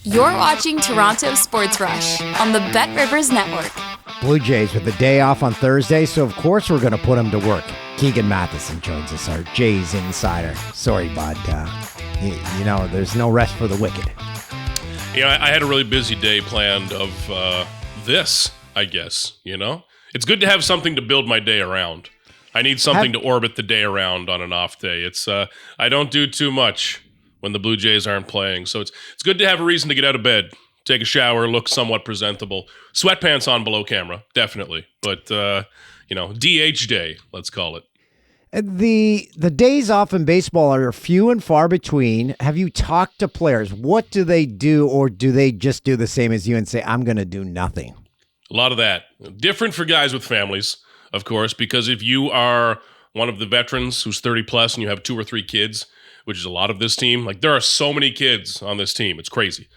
You're watching Toronto Sports Rush on the Bet Rivers Network. Blue Jays with the day off on Thursday, so of course we're going to put him to work. Keegan Matheson joins us, our Jays insider. Sorry, bud. There's no rest for the wicked. I had a really busy day planned of this, I guess, It's good to have something to build my day around. I need something to orbit the day around on an off day. It's I don't do too much when the Blue Jays aren't playing, so it's good to have a reason to get out of bed, take a shower, look somewhat presentable. Sweatpants on below camera, definitely. But, DH day, let's call it. The days off in baseball are few and far between. Have you talked to players? What do they do, or do they just do the same as you and say, I'm going to do nothing? A lot of that. Different for guys with families, of course, because if you are one of the veterans who's 30 plus and you have 2 or 3 kids, which is a lot of this team, like there are so many kids on this team. It's crazy.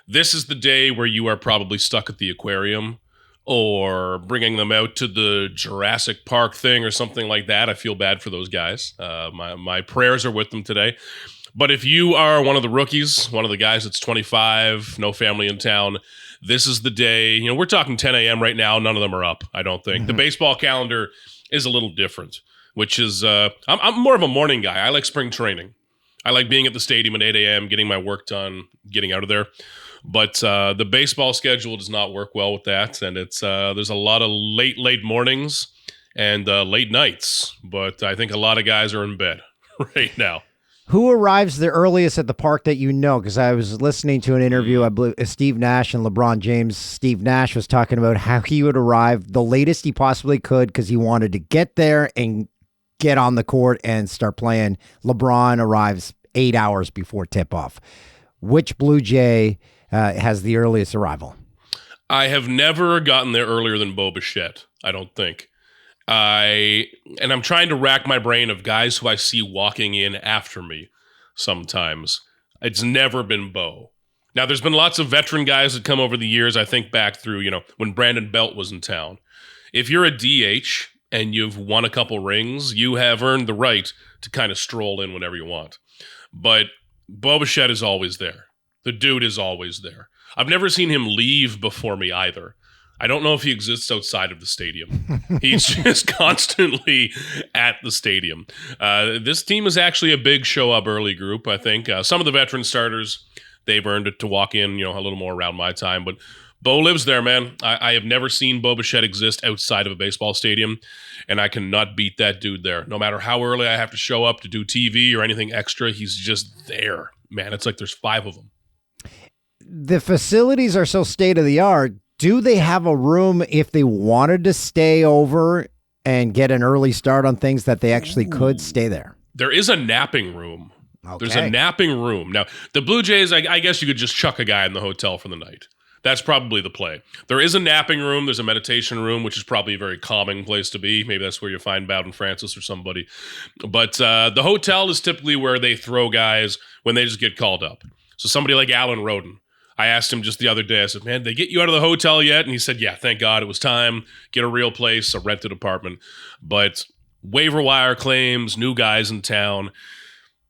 This is the day where you are probably stuck at the aquarium or bringing them out to the Jurassic Park thing or something like that. I feel bad for those guys. My prayers are with them today. But if you are one of the rookies, one of the guys that's 25, no family in town, this is the day. We're talking 10 a.m. right now. None of them are up, I don't think. Mm-hmm. The baseball calendar is a little different, which is I'm more of a morning guy. I like spring training. I like being at the stadium at 8 a.m., getting my work done, getting out of there. But the baseball schedule does not work well with that, and it's there's a lot of late mornings and late nights. But I think a lot of guys are in bed right now. Who arrives the earliest at the park that you know? Because I was listening to an interview, I believe Steve Nash and LeBron James. Steve Nash was talking about how he would arrive the latest he possibly could because he wanted to get there and get on the court and start playing. LeBron arrives 8 hours before tip-off. Which Blue Jay has the earliest arrival? I have never gotten there earlier than Bichette, I don't think. And I'm trying to rack my brain of guys who I see walking in after me sometimes. It's never been Bo. Now, there's been lots of veteran guys that come over the years. I think back through, when Brandon Belt was in town. If you're a DH and you've won a couple rings, you have earned the right to kind of stroll in whenever you want. But Bichette is always there. The dude is always there. I've never seen him leave before me either. I don't know if he exists outside of the stadium. He's just constantly at the stadium. This team is actually a big show-up early group, I think. Some of the veteran starters, they've earned it to walk in, a little more around my time. But Bo lives there, man. I have never seen Bo Bichette exist outside of a baseball stadium, and I cannot beat that dude there. No matter how early I have to show up to do TV or anything extra, he's just there. Man, it's like there's 5 of them. The facilities are so state-of-the-art. Do they have a room if they wanted to stay over and get an early start on things that they actually could stay there? There is a napping room. Okay. There's a napping room. Now, the Blue Jays, I guess you could just chuck a guy in the hotel for the night. That's probably the play. There is a napping room. There's a meditation room, which is probably a very calming place to be. Maybe that's where you find Bowden Francis or somebody. But the hotel is typically where they throw guys when they just get called up. So somebody like Alan Roden. I asked him just the other day, I said, man, did they get you out of the hotel yet? And he said, yeah, thank God it was time. Get a real place, a rented apartment. But waiver wire claims, new guys in town,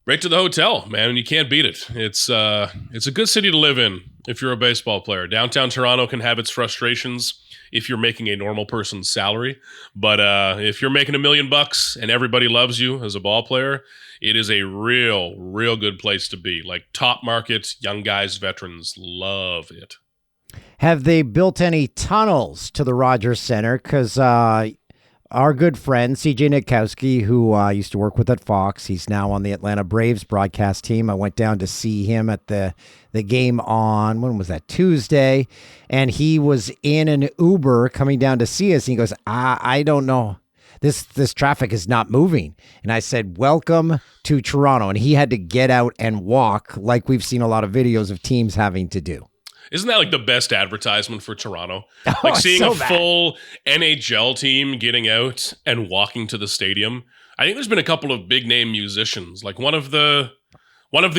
right to the hotel, man, and you can't beat it. It's a good city to live in if you're a baseball player. Downtown Toronto can have its frustrations if you're making a normal person's salary. But if you're making $1 million and everybody loves you as a ball player, it is a real good place to be. Like top market, young guys, veterans love it. Have they built any tunnels to the Rogers Center? Because our good friend, CJ Nitkowski, who used to work with at Fox, he's now on the Atlanta Braves broadcast team. I went down to see him at the game on, when was that, Tuesday, and he was in an Uber coming down to see us, and he goes, I don't know. This traffic is not moving. And I said, welcome to Toronto. And he had to get out and walk like we've seen a lot of videos of teams having to do. Isn't that like the best advertisement for Toronto? Oh, like seeing so a full NHL team getting out and walking to the stadium. I think there's been a couple of big name musicians. Like one of the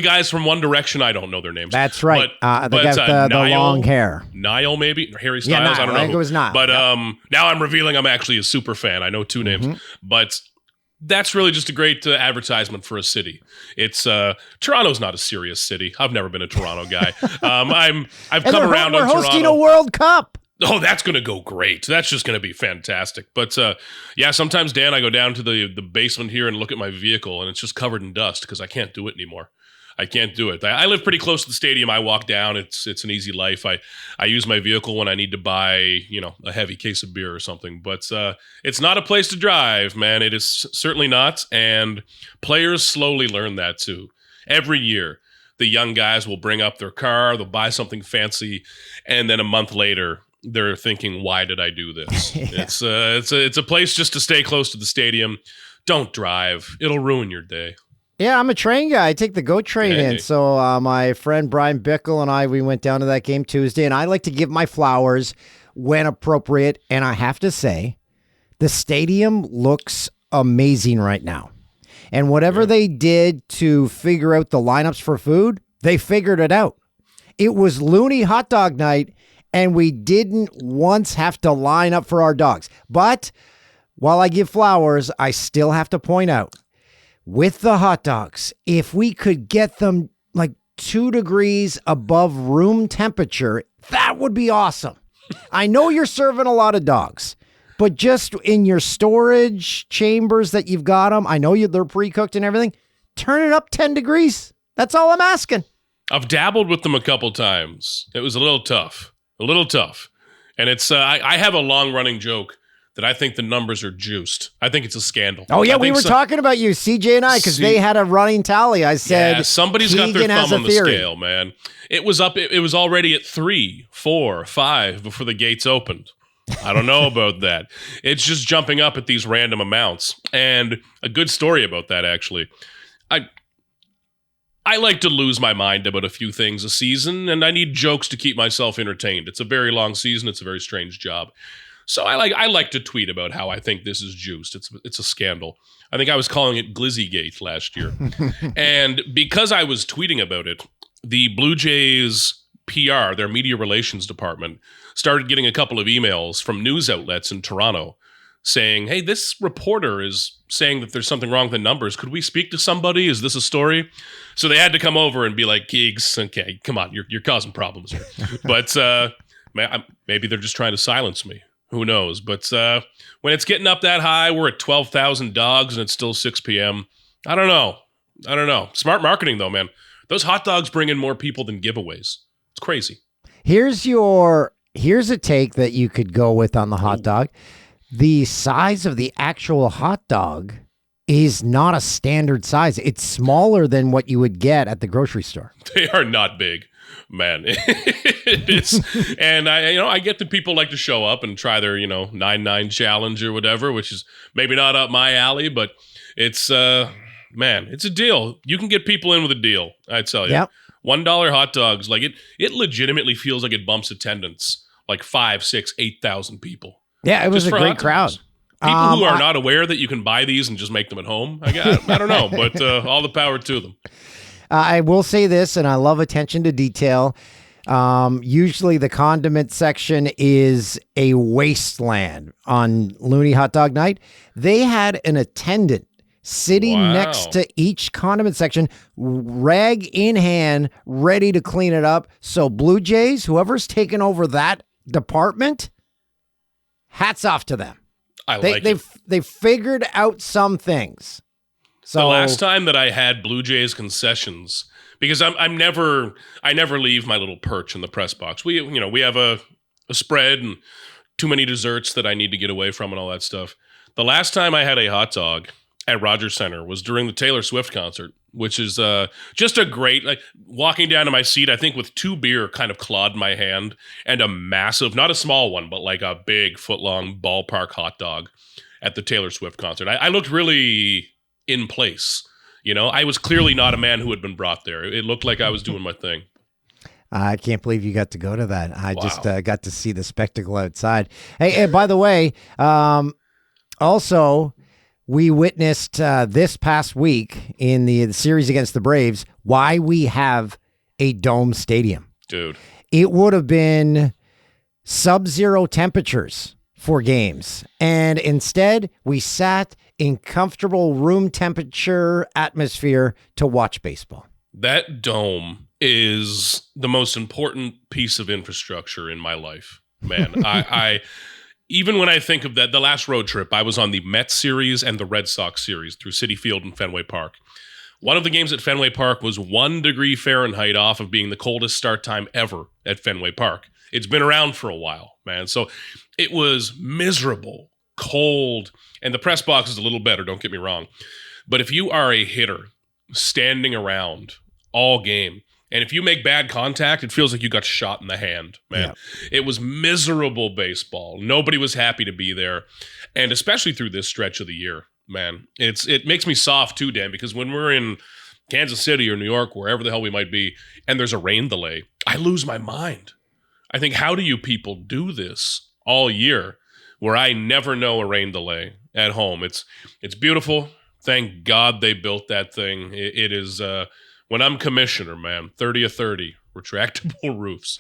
guys from One Direction, I don't know their names. That's right. The guy with the long hair. Niall, maybe? Or Harry Styles? Yeah, Niall. I don't know. I think it was Niall. But now I'm revealing I'm actually a super fan. I know 2 names. But That's really just a great advertisement for a city. It's Toronto's not a serious city. I've never been a Toronto guy. I've come around on Toronto. We're hosting a World Cup. Oh, that's going to go great. That's just going to be fantastic. But yeah, sometimes, Dan, I go down to the basement here and look at my vehicle, and it's just covered in dust because I can't do it anymore. I can't do it. I live pretty close to the stadium. I walk down. It's an easy life. I use my vehicle when I need to buy, a heavy case of beer or something. But it's not a place to drive, man. It is certainly not. And players slowly learn that too. Every year, the young guys will bring up their car. They'll buy something fancy, and then a month later, they're thinking, "Why did I do this?" Yeah. It's a place just to stay close to the stadium. Don't drive. It'll ruin your day. Yeah, I'm a train guy. I take the GO train in. So my friend Brian Bickle and we went down to that game Tuesday, and I like to give my flowers when appropriate. And I have to say, the stadium looks amazing right now. And whatever they did to figure out the lineups for food, they figured it out. It was Looney hot dog night, and we didn't once have to line up for our dogs. But while I give flowers, I still have to point out, with the hot dogs, if we could get them like 2 degrees above room temperature, that would be awesome. I know you're serving a lot of dogs, but just in your storage chambers that you've got them, I know they're pre-cooked and everything, turn it up 10 degrees. That's all I'm asking. I've dabbled with them a couple times. It was a little tough. And it's I have a long-running joke that I think the numbers are juiced. I think it's a scandal. Oh, yeah, we were talking about you, CJ and I, because they had a running tally. I said, somebody's got their thumb on the scale, man. It was up. It was already at 3, 4, 5 before the gates opened. I don't know about that. It's just jumping up at these random amounts. And a good story about that, actually. I like to lose my mind about a few things a season, and I need jokes to keep myself entertained. It's a very long season. It's a very strange job. So I like to tweet about how I think this is juiced. It's a scandal. I think I was calling it Glizzygate last year. And because I was tweeting about it, the Blue Jays PR, their media relations department, started getting a couple of emails from news outlets in Toronto saying, "Hey, this reporter is saying that there's something wrong with the numbers. Could we speak to somebody? Is this a story?" So they had to come over and be like, "Keegs, okay, come on, you're causing problems here." But maybe they're just trying to silence me. Who knows? But when it's getting up that high, we're at 12,000 dogs and it's still 6 p.m. I don't know. Smart marketing, though, man. Those hot dogs bring in more people than giveaways. It's crazy. Here's a take that you could go with on the hot dog. The size of the actual hot dog is not a standard size. It's smaller than what you would get at the grocery store. They are not big. Man, it is. And I get that people like to show up and try their, 9-9 challenge or whatever, which is maybe not up my alley, but it's, it's a deal. You can get people in with a deal, I tell you. Yep. $1 hot dogs, like it legitimately feels like it bumps attendance, like 5, 6, 8,000 people. Yeah, it was a great crowd. People who are not aware that you can buy these and just make them at home, I don't know, but all the power to them. I will say this, and I love attention to detail. Usually the condiment section is a wasteland on Looney Hot Dog Night. They had an attendant sitting next to each condiment section, rag in hand, ready to clean it up. So Blue Jays, whoever's taken over that department, hats off to them. They figured out some things. So the last time that I had Blue Jays concessions, because I never leave my little perch in the press box. We have a spread and too many desserts that I need to get away from and all that stuff. The last time I had a hot dog at Rogers Center was during the Taylor Swift concert, which is just a great, like, walking down to my seat, I think with 2 beer kind of clawed my hand, and a massive, not a small one, but like a big foot-long ballpark hot dog at the Taylor Swift concert. I looked really in place. I was clearly not a man who had been brought there. It looked like I was doing my thing. I can't believe you got to go to that. I just got to see the spectacle outside. Hey, and by the way, also, we witnessed this past week in the series against the Braves why we have a dome stadium. Dude. It would have been sub-zero temperatures for games. And instead, we sat in comfortable room temperature atmosphere to watch baseball. That dome is the most important piece of infrastructure in my life, man. I even when I think of that, the last road trip, I was on the Mets series and the Red Sox series through Citi Field and Fenway Park. One of the games at Fenway Park was 1 degree Fahrenheit off of being the coldest start time ever at Fenway Park. It's been around for a while, man. So it was miserable, cold, and the press box is a little better, don't get me wrong. But if you are a hitter standing around all game, and if you make bad contact, it feels like you got shot in the hand, man. Yeah. It was miserable baseball. Nobody was happy to be there. And especially through this stretch of the year, man. It makes me soft too, Dan, because when we're in Kansas City or New York, wherever the hell we might be, and there's a rain delay, I lose my mind. I think, how do you people do this all year where I never know a rain delay at home? It's beautiful. Thank God they built that thing. It is... when I'm commissioner, man, 30 of 30, retractable roofs.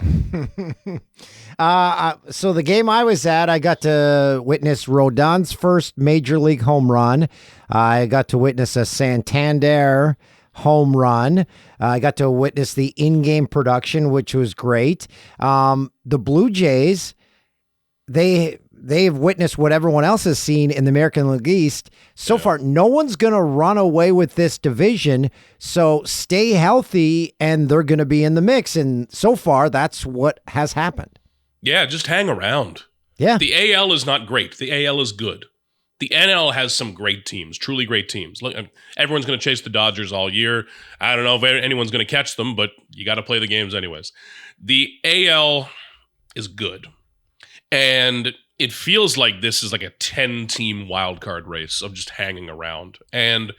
So the game I was at, I got to witness Rodon's first major league home run. I got to witness a Santander home run. I got to witness the in-game production, which was great. The Blue Jays, they've witnessed what everyone else has seen in the American League East. So far, no one's going to run away with this division. So stay healthy, and they're going to be in the mix. And so far, that's what has happened. Yeah, just hang around. Yeah. The AL is not great. The AL is good. The NL has some great teams, truly great teams. Look, everyone's going to chase the Dodgers all year. I don't know if anyone's going to catch them, but you got to play the games anyways. The AL is good. And it feels like this is like a 10-team wildcard race of just hanging around. And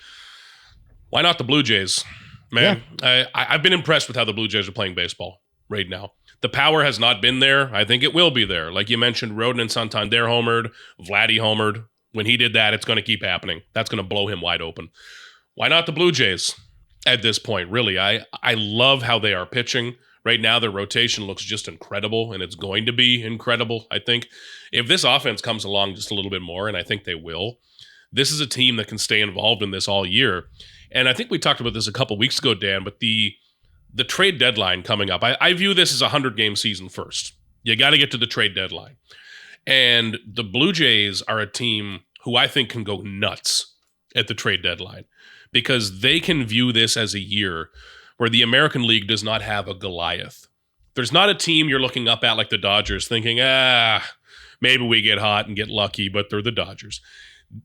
why not the Blue Jays? Man, yeah. I've been impressed with how the Blue Jays are playing baseball right now. The power has not been there. I think it will be there. Like you mentioned, Rodon and Santander homered. Vladdy homered. When he did that, it's going to keep happening. That's going to blow him wide open. Why not the Blue Jays at this point? Really, I love how they are pitching. Right now, their rotation looks just incredible, and it's going to be incredible, I think. If this offense comes along just a little bit more, and I think they will, this is a team that can stay involved in this all year. And I think we talked about this a couple weeks ago, Dan, but the trade deadline coming up, I view this as a 100-game season first. You got to get to the trade deadline. And the Blue Jays are a team who I think can go nuts at the trade deadline because they can view this as a year where the American League does not have a Goliath. There's not a team you're looking up at like the Dodgers thinking, maybe we get hot and get lucky, but they're the Dodgers.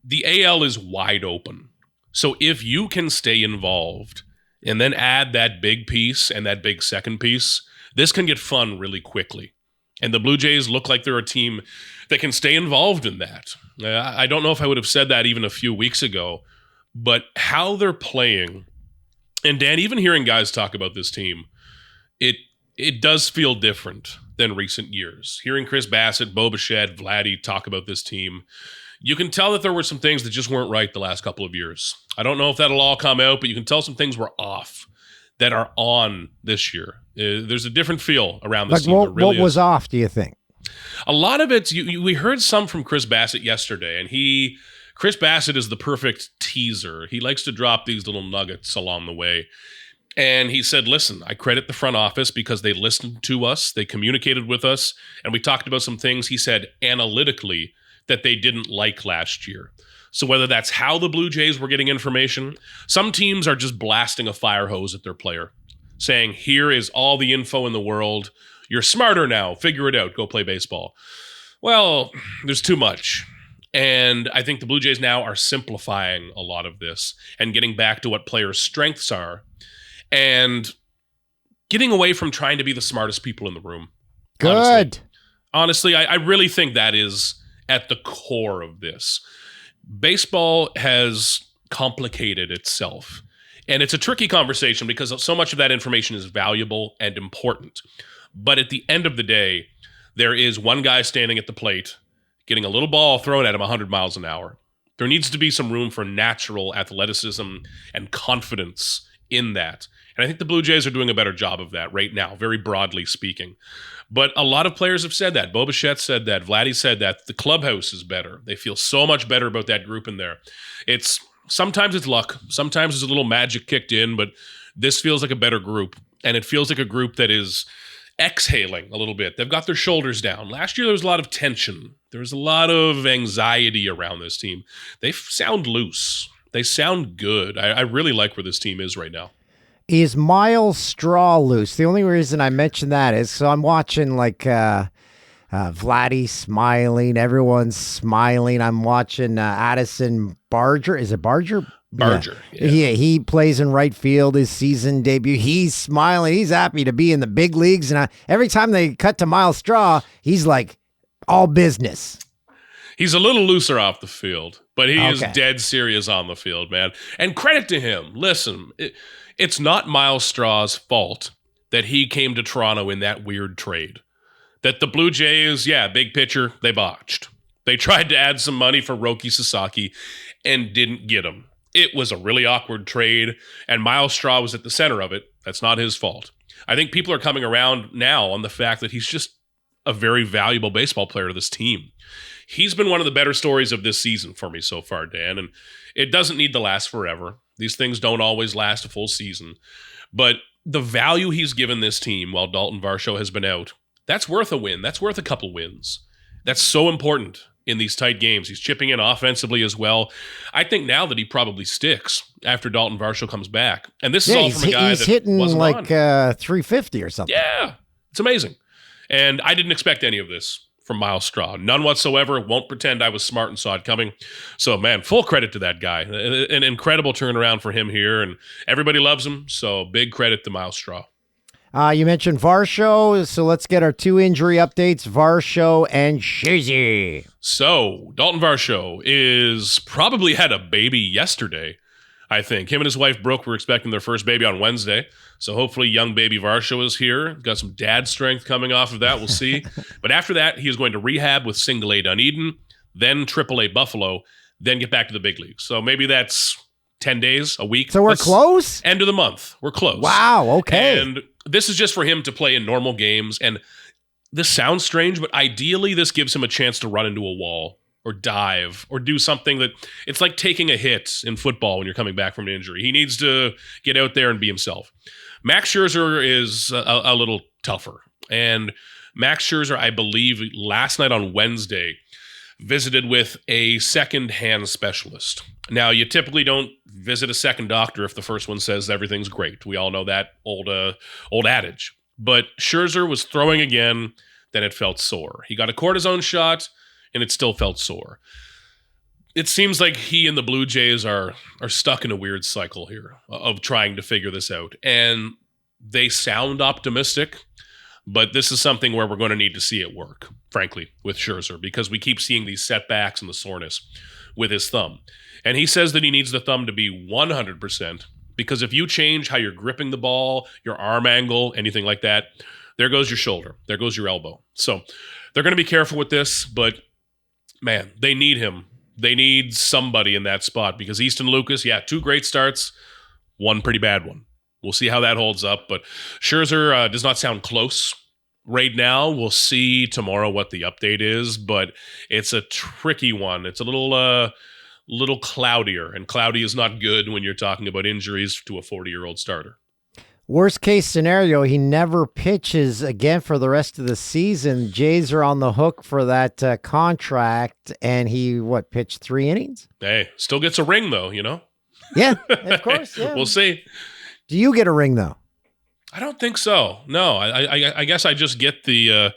The AL is wide open. So if you can stay involved and then add that big piece and that big second piece, this can get fun really quickly. And the Blue Jays look like they're a team that can stay involved in that. I don't know if I would have said that even a few weeks ago, but how they're playing, and Dan, even hearing guys talk about this team, it does feel different than recent years. Hearing Chris Bassett, Bo Bichette, Vladdy talk about this team, you can tell that there were some things that just weren't right the last couple of years. I don't know if that'll all come out, but you can tell some things were off that are on this year. There's a different feel around this team. What was off, do you think? A lot of it's, we heard some from Chris Bassett yesterday, and Chris Bassett is the perfect teaser. He likes to drop these little nuggets along the way. And he said, listen, I credit the front office because they listened to us, they communicated with us, and we talked about some things, he said, analytically, that they didn't like last year. So whether that's how the Blue Jays were getting information, some teams are just blasting a fire hose at their player, saying, here is all the info in the world. You're smarter now. Figure it out. Go play baseball. Well, there's too much. And I think the Blue Jays now are simplifying a lot of this and getting back to what players' strengths are and getting away from trying to be the smartest people in the room. Good. Honestly, I really think that is at the core of this. Baseball has complicated itself. And it's a tricky conversation because so much of that information is valuable and important. But at the end of the day, there is one guy standing at the plate getting a little ball thrown at him 100 miles an hour. There needs to be some room for natural athleticism and confidence in that. And I think the Blue Jays are doing a better job of that right now, very broadly speaking. But a lot of players have said that. Bichette said that. Vladdy said that. The clubhouse is better. They feel so much better about that group in there. Sometimes it's luck. Sometimes there's a little magic kicked in, but this feels like a better group. And it feels like a group that is exhaling a little bit. They've got their shoulders down. Last year, there was a lot of tension. There was a lot of anxiety around this team. They sound loose. They sound good. I really like where this team is right now. Is Myles straw loose? The only reason I mention that is so I'm watching Vladdy smiling. Everyone's smiling. I'm watching Addison Barger. Is it Barger? Barger. Yeah, he plays in right field, his season debut. He's smiling. He's happy to be in the big leagues. And every time they cut to Myles Straw, he's like all business. He's a little looser off the field, but he is dead serious on the field, man. And credit to him. Listen, it's not Myles Straw's fault that he came to Toronto in that weird trade. That the Blue Jays, big picture, they botched. They tried to add some money for Roki Sasaki and didn't get him. It was a really awkward trade, and Myles Straw was at the center of it. That's not his fault. I think people are coming around now on the fact that he's just a very valuable baseball player to this team. He's been one of the better stories of this season for me so far, Dan, and it doesn't need to last forever. These things don't always last a full season. But the value he's given this team while Dalton Varsho has been out, that's worth a win. That's worth a couple wins. That's so important in these tight games. He's chipping in offensively as well. I think now that he probably sticks after Dalton Varsho comes back. And this is all from a guy he's hitting like 350 or something. Yeah, it's amazing. And I didn't expect any of this from Myles Straw. None whatsoever. Won't pretend I was smart and saw it coming. So, man, full credit to that guy. An incredible turnaround for him here, and everybody loves him. So, big credit to Myles Straw. You mentioned Varsho, so let's get our 2 injury updates, Varsho and Scherzer. So, Dalton Varsho is probably had a baby yesterday, I think. Him and his wife, Brooke, were expecting their first baby on Wednesday. So, hopefully, young baby Varsho is here. Got some dad strength coming off of that. We'll see. But after that, he is going to rehab with single A Dunedin, then triple A Buffalo, then get back to the big leagues. So, maybe that's 10 days, a week. So, we're close? End of the month. We're close. Wow, okay. And this is just for him to play in normal games. And this sounds strange, but ideally this gives him a chance to run into a wall or dive or do something that it's like taking a hit in football when you're coming back from an injury. He needs to get out there and be himself. Max Scherzer is a little tougher. And Max Scherzer, I believe, last night on Wednesday, visited with a second-hand specialist. Now, you typically don't visit a second doctor if the first one says everything's great. We all know that old adage. But Scherzer was throwing again, then it felt sore. He got a cortisone shot, and it still felt sore. It seems like he and the Blue Jays are stuck in a weird cycle here of trying to figure this out. And they sound optimistic, but this is something where we're going to need to see it work, frankly, with Scherzer, because we keep seeing these setbacks and the soreness with his thumb. And he says that he needs the thumb to be 100%, because if you change how you're gripping the ball, your arm angle, anything like that, there goes your shoulder, there goes your elbow. So they're going to be careful with this, but man, they need him. They need somebody in that spot, because Easton Lucas, 2 great starts, 1 pretty bad one. We'll see how that holds up, but Scherzer does not sound close right now. We'll see tomorrow what the update is, but it's a tricky one. It's a little cloudier, and cloudy is not good when you're talking about injuries to a 40-year-old starter. Worst case scenario, he never pitches again for the rest of the season. Jays are on the hook for that contract, and he, pitched 3 innings? Hey, still gets a ring, though, you know? Yeah, of course. Yeah. We'll see. Do you get a ring, though? I don't think so. No, I guess I just get the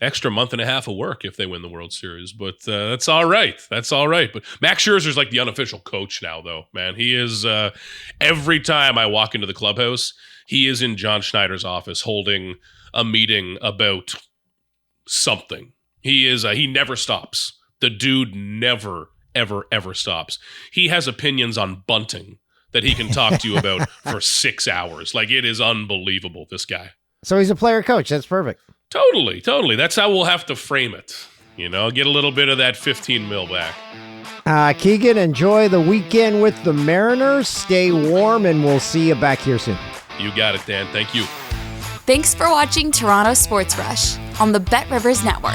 extra month and a half of work if they win the World Series, but that's all right. That's all right. But Max Scherzer's like the unofficial coach now, though, man. He is, every time I walk into the clubhouse, he is in John Schneider's office holding a meeting about something. He never stops. The dude never, ever, ever stops. He has opinions on bunting that he can talk to you about for 6 hours. Like, it is unbelievable, this guy. So he's a player coach. That's perfect. Totally. That's how we'll have to frame it. You know, get a little bit of that 15 mil back. Keegan, enjoy the weekend with the Mariners. Stay warm, and we'll see you back here soon. You got it, Dan. Thank you. Thanks for watching Toronto Sports Rush on the Bet Rivers Network.